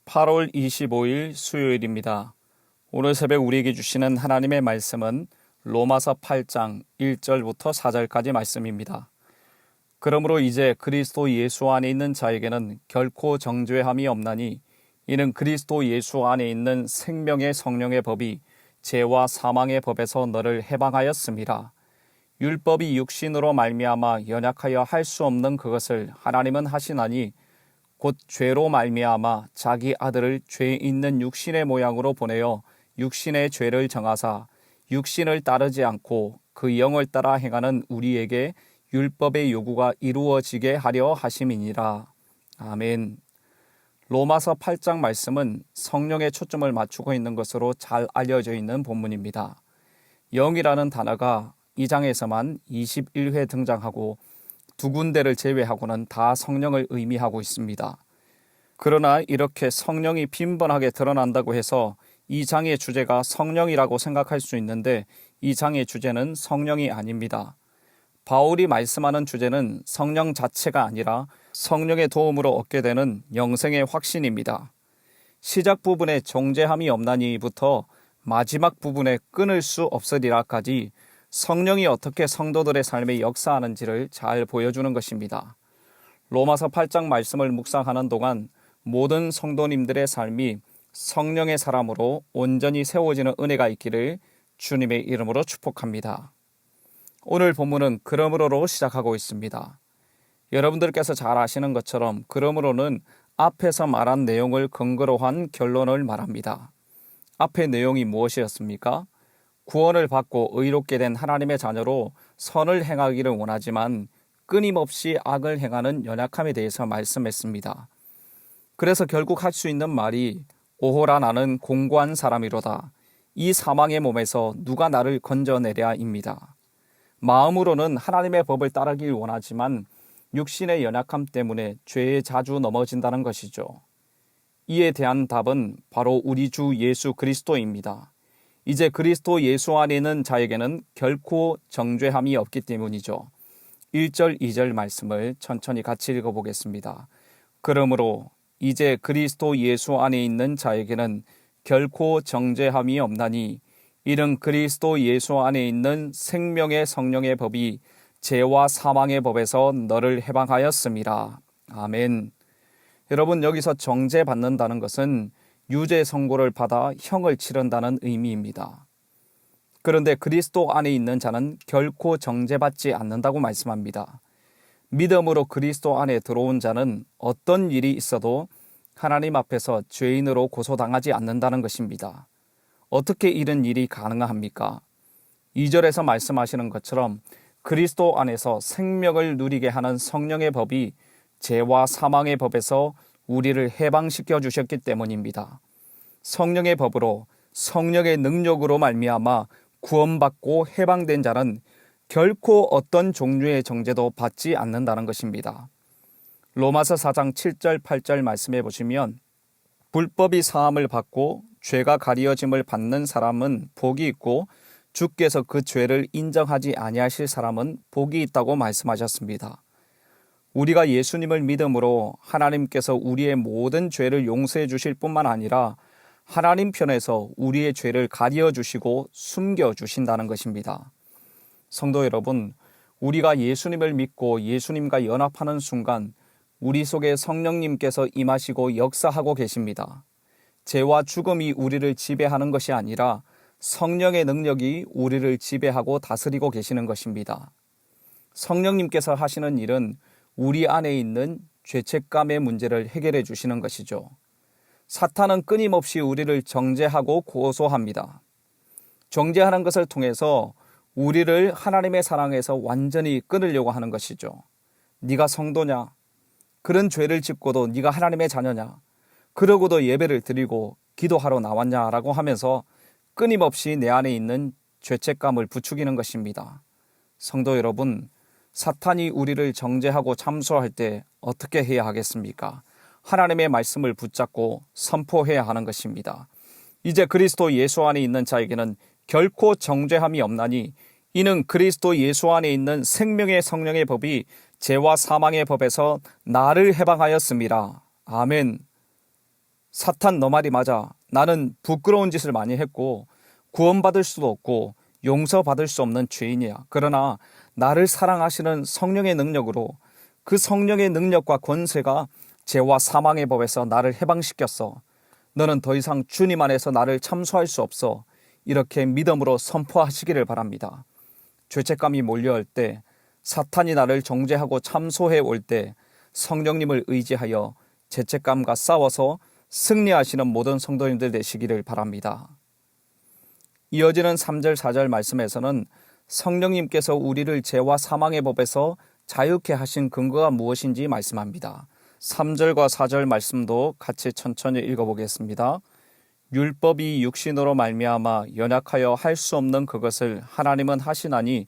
8월 25일 수요일입니다. 오늘 새벽 우리에게 주시는 하나님의 말씀은 로마서 8장 1절부터 4절까지 말씀입니다. 그러므로 이제 그리스도 예수 안에 있는 자에게는 결코 정죄함이 없나니 이는 그리스도 예수 안에 있는 생명의 성령의 법이 죄와 사망의 법에서 너를 해방하였음이라. 율법이 육신으로 말미암아 연약하여 할 수 없는 그것을 하나님은 하시나니 곧 죄로 말미암아 자기 아들을 죄 있는 육신의 모양으로 보내어 육신의 죄를 정하사 육신을 따르지 않고 그 영을 따라 행하는 우리에게 율법의 요구가 이루어지게 하려 하심이니라. 아멘. 로마서 8장 말씀은 성령에 초점을 맞추고 있는 것으로 잘 알려져 있는 본문입니다. 영이라는 단어가 이 장에서만 21회 등장하고 두 군데를 제외하고는 다 성령을 의미하고 있습니다. 그러나 이렇게 성령이 빈번하게 드러난다고 해서 이 장의 주제가 성령이라고 생각할 수 있는데 이 장의 주제는 성령이 아닙니다. 바울이 말씀하는 주제는 성령 자체가 아니라 성령의 도움으로 얻게 되는 영생의 확신입니다. 시작 부분에 정죄함이 없나니부터 마지막 부분에 끊을 수 없으리라까지 성령이 어떻게 성도들의 삶에 역사하는지를 잘 보여주는 것입니다. 로마서 8장 말씀을 묵상하는 동안 모든 성도님들의 삶이 성령의 사람으로 온전히 세워지는 은혜가 있기를 주님의 이름으로 축복합니다. 오늘 본문은 그러므로로 시작하고 있습니다. 여러분들께서 잘 아시는 것처럼 그러므로는 앞에서 말한 내용을 근거로 한 결론을 말합니다. 앞의 내용이 무엇이었습니까? 구원을 받고 의롭게 된 하나님의 자녀로 선을 행하기를 원하지만 끊임없이 악을 행하는 연약함에 대해서 말씀했습니다. 그래서 결국 할 수 있는 말이 오호라 나는 공고한 사람이로다. 이 사망의 몸에서 누가 나를 건져내랴입니다. 마음으로는 하나님의 법을 따르길 원하지만 육신의 연약함 때문에 죄에 자주 넘어진다는 것이죠. 이에 대한 답은 바로 우리 주 예수 그리스도입니다. 이제 그리스도 예수 안에 있는 자에게는 결코 정죄함이 없기 때문이죠. 1절, 2절 말씀을 천천히 같이 읽어보겠습니다. 그러므로 이제 그리스도 예수 안에 있는 자에게는 결코 정죄함이 없나니 이는 그리스도 예수 안에 있는 생명의 성령의 법이 죄와 사망의 법에서 너를 해방하였음이라. 아멘. 여러분, 여기서 정죄받는다는 것은 유죄 선고를 받아 형을 치른다는 의미입니다. 그런데 그리스도 안에 있는 자는 결코 정죄받지 않는다고 말씀합니다. 믿음으로 그리스도 안에 들어온 자는 어떤 일이 있어도 하나님 앞에서 죄인으로 고소당하지 않는다는 것입니다. 어떻게 이런 일이 가능합니까? 2절에서 말씀하시는 것처럼 그리스도 안에서 생명을 누리게 하는 성령의 법이 죄와 사망의 법에서 우리를 해방시켜 주셨기 때문입니다. 성령의 법으로 성령의 능력으로 말미암아 구원받고 해방된 자는 결코 어떤 종류의 정죄도 받지 않는다는 것입니다. 로마서 4장 7절 8절 말씀해 보시면 불법이 사함을 받고 죄가 가리어짐을 받는 사람은 복이 있고 주께서 그 죄를 인정하지 아니하실 사람은 복이 있다고 말씀하셨습니다. 우리가 예수님을 믿음으로 하나님께서 우리의 모든 죄를 용서해 주실 뿐만 아니라 하나님 편에서 우리의 죄를 가려 주시고 숨겨 주신다는 것입니다. 성도 여러분, 우리가 예수님을 믿고 예수님과 연합하는 순간 우리 속에 성령님께서 임하시고 역사하고 계십니다. 죄와 죽음이 우리를 지배하는 것이 아니라 성령의 능력이 우리를 지배하고 다스리고 계시는 것입니다. 성령님께서 하시는 일은 우리 안에 있는 죄책감의 문제를 해결해 주시는 것이죠. 사탄은 끊임없이 우리를 정죄하고 고소합니다. 정죄하는 것을 통해서 우리를 하나님의 사랑에서 완전히 끊으려고 하는 것이죠. 네가 성도냐? 그런 죄를 짓고도 네가 하나님의 자녀냐? 그러고도 예배를 드리고 기도하러 나왔냐라고 하면서 끊임없이 내 안에 있는 죄책감을 부추기는 것입니다. 성도 여러분, 사탄이 우리를 정죄하고 참소할 때 어떻게 해야 하겠습니까? 하나님의 말씀을 붙잡고 선포해야 하는 것입니다. 이제 그리스도 예수 안에 있는 자에게는 결코 정죄함이 없나니 이는 그리스도 예수 안에 있는 생명의 성령의 법이 죄와 사망의 법에서 나를 해방하였음이라. 아멘. 사탄 너 말이 맞아. 나는 부끄러운 짓을 많이 했고 구원받을 수도 없고 용서받을 수 없는 죄인이야. 그러나 나를 사랑하시는 성령의 능력으로 그 성령의 능력과 권세가 죄와 사망의 법에서 나를 해방시켰어. 너는 더 이상 주님 안에서 나를 참소할 수 없어. 이렇게 믿음으로 선포하시기를 바랍니다. 죄책감이 몰려올 때, 사탄이 나를 정죄하고 참소해 올 때 성령님을 의지하여 죄책감과 싸워서 승리하시는 모든 성도님들 되시기를 바랍니다. 이어지는 3절 4절 말씀에서는 성령님께서 우리를 죄와 사망의 법에서 자유케 하신 근거가 무엇인지 말씀합니다. 3절과 4절 말씀도 같이 천천히 읽어보겠습니다. 율법이 육신으로 말미암아 연약하여 할 수 없는 그것을 하나님은 하시나니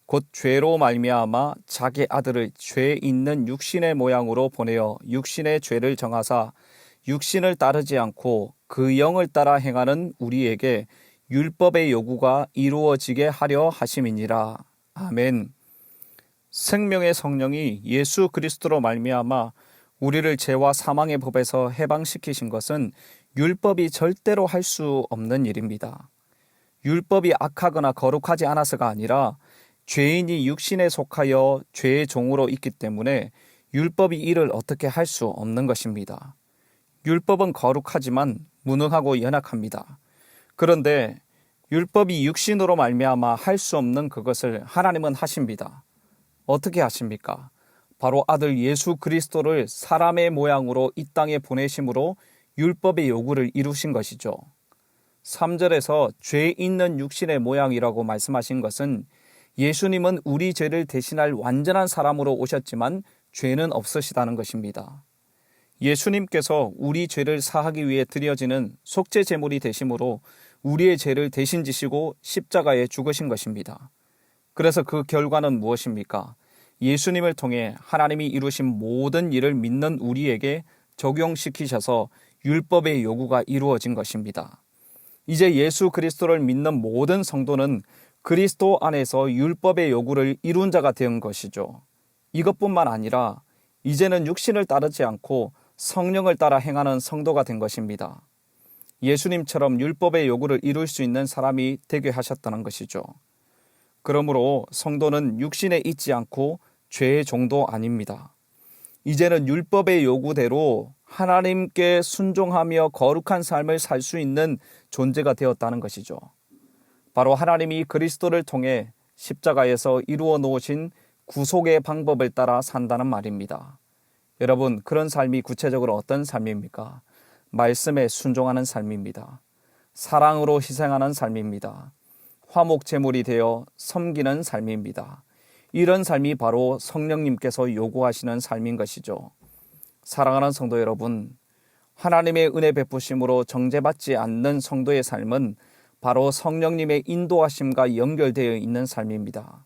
곧 죄로 말미암아 자기 아들을 죄 있는 육신의 모양으로 보내어 육신의 죄를 정하사 육신을 따르지 않고 그 영을 따라 행하는 우리에게 율법의 요구가 이루어지게 하려 하심이니라. 아멘. 생명의 성령이 예수 그리스도로 말미암아 우리를 죄와 사망의 법에서 해방시키신 것은 율법이 절대로 할 수 없는 일입니다. 율법이 악하거나 거룩하지 않아서가 아니라 죄인이 육신에 속하여 죄의 종으로 있기 때문에 율법이 이를 어떻게 할 수 없는 것입니다. 율법은 거룩하지만 무능하고 연약합니다. 그런데 율법이 육신으로 말미암아 할 수 없는 그것을 하나님은 하십니다. 어떻게 하십니까? 바로 아들 예수 그리스도를 사람의 모양으로 이 땅에 보내심으로 율법의 요구를 이루신 것이죠. 3절에서 죄 있는 육신의 모양이라고 말씀하신 것은 예수님은 우리 죄를 대신할 완전한 사람으로 오셨지만 죄는 없으시다는 것입니다. 예수님께서 우리 죄를 사하기 위해 드려지는 속죄 제물이 되심으로 우리의 죄를 대신 지시고 십자가에 죽으신 것입니다. 그래서 그 결과는 무엇입니까? 예수님을 통해 하나님이 이루신 모든 일을 믿는 우리에게 적용시키셔서 율법의 요구가 이루어진 것입니다. 이제 예수 그리스도를 믿는 모든 성도는 그리스도 안에서 율법의 요구를 이룬 자가 된 것이죠. 이것뿐만 아니라 이제는 육신을 따르지 않고 성령을 따라 행하는 성도가 된 것입니다. 예수님처럼 율법의 요구를 이룰 수 있는 사람이 되게 하셨다는 것이죠. 그러므로 성도는 육신에 있지 않고 죄의 종도 아닙니다. 이제는 율법의 요구대로 하나님께 순종하며 거룩한 삶을 살 수 있는 존재가 되었다는 것이죠. 바로 하나님이 그리스도를 통해 십자가에서 이루어 놓으신 구속의 방법을 따라 산다는 말입니다. 여러분, 그런 삶이 구체적으로 어떤 삶입니까? 말씀에 순종하는 삶입니다. 사랑으로 희생하는 삶입니다. 화목제물이 되어 섬기는 삶입니다. 이런 삶이 바로 성령님께서 요구하시는 삶인 것이죠. 사랑하는 성도 여러분, 하나님의 은혜 베푸심으로 정죄받지 않는 성도의 삶은 바로 성령님의 인도하심과 연결되어 있는 삶입니다.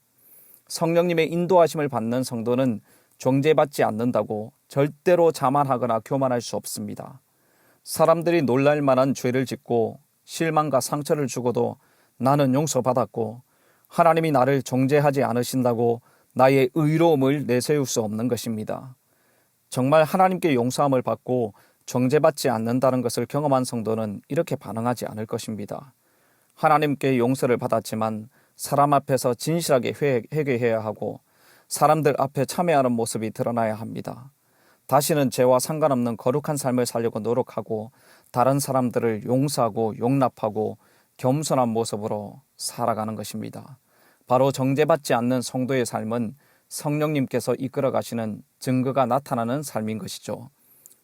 성령님의 인도하심을 받는 성도는 정죄받지 않는다고 절대로 자만하거나 교만할 수 없습니다. 사람들이 놀랄 만한 죄를 짓고 실망과 상처를 주고도 나는 용서받았고 하나님이 나를 정죄하지 않으신다고 나의 의로움을 내세울 수 없는 것입니다. 정말 하나님께 용서함을 받고 정죄받지 않는다는 것을 경험한 성도는 이렇게 반응하지 않을 것입니다. 하나님께 용서를 받았지만 사람 앞에서 진실하게 회개해야 하고 사람들 앞에 참회하는 모습이 드러나야 합니다. 다시는 죄와 상관없는 거룩한 삶을 살려고 노력하고 다른 사람들을 용서하고 용납하고 겸손한 모습으로 살아가는 것입니다. 바로 정죄받지 않는 성도의 삶은 성령님께서 이끌어 가시는 증거가 나타나는 삶인 것이죠.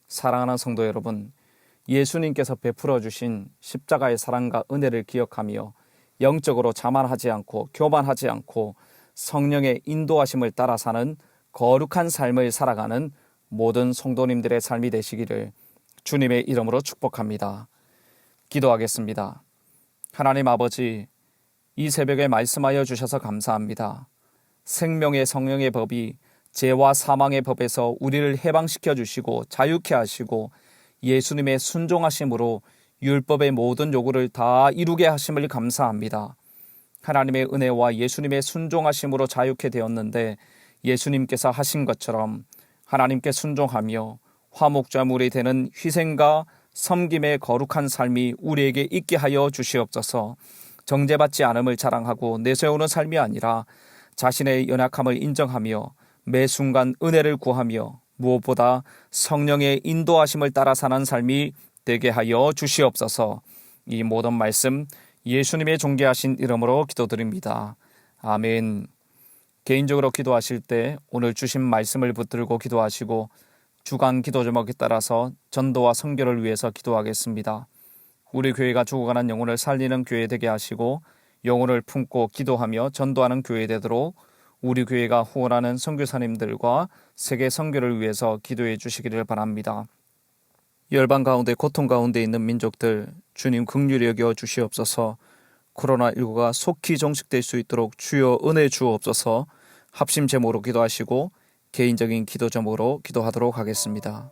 사랑하는 성도 여러분, 예수님께서 베풀어 주신 십자가의 사랑과 은혜를 기억하며 영적으로 자만하지 않고 교만하지 않고 성령의 인도하심을 따라 사는 거룩한 삶을 살아가는 모든 성도님들의 삶이 되시기를 주님의 이름으로 축복합니다. 기도하겠습니다. 하나님 아버지, 이 새벽에 말씀하여 주셔서 감사합니다. 생명의 성령의 법이 죄와 사망의 법에서 우리를 해방시켜 주시고 자유케 하시고 예수님의 순종하심으로 율법의 모든 요구를 다 이루게 하심을 감사합니다. 하나님의 은혜와 예수님의 순종하심으로 자유케 되었는데 예수님께서 하신 것처럼 하나님께 순종하며 화목제물이 되는 희생과 섬김의 거룩한 삶이 우리에게 있게 하여 주시옵소서. 정죄받지 않음을 자랑하고 내세우는 삶이 아니라 자신의 연약함을 인정하며 매 순간 은혜를 구하며 무엇보다 성령의 인도하심을 따라 사는 삶이 되게 하여 주시옵소서. 이 모든 말씀 예수님의 존귀하신 이름으로 기도드립니다. 아멘. 개인적으로 기도하실 때 오늘 주신 말씀을 붙들고 기도하시고 주간 기도 제목에 따라서 전도와 선교를 위해서 기도하겠습니다. 우리 교회가 죽어가는 영혼을 살리는 교회 되게 하시고 영혼을 품고 기도하며 전도하는 교회 되도록 우리 교회가 후원하는 선교사님들과 세계 선교를 위해서 기도해 주시기를 바랍니다. 열방 가운데 고통 가운데 있는 민족들 주님 긍휼히 여겨 주시옵소서. 코로나19가 속히 종식될 수 있도록 주여 은혜 주옵소서. 합심 제목으로 기도하시고 개인적인 기도 제목으로 기도하도록 하겠습니다.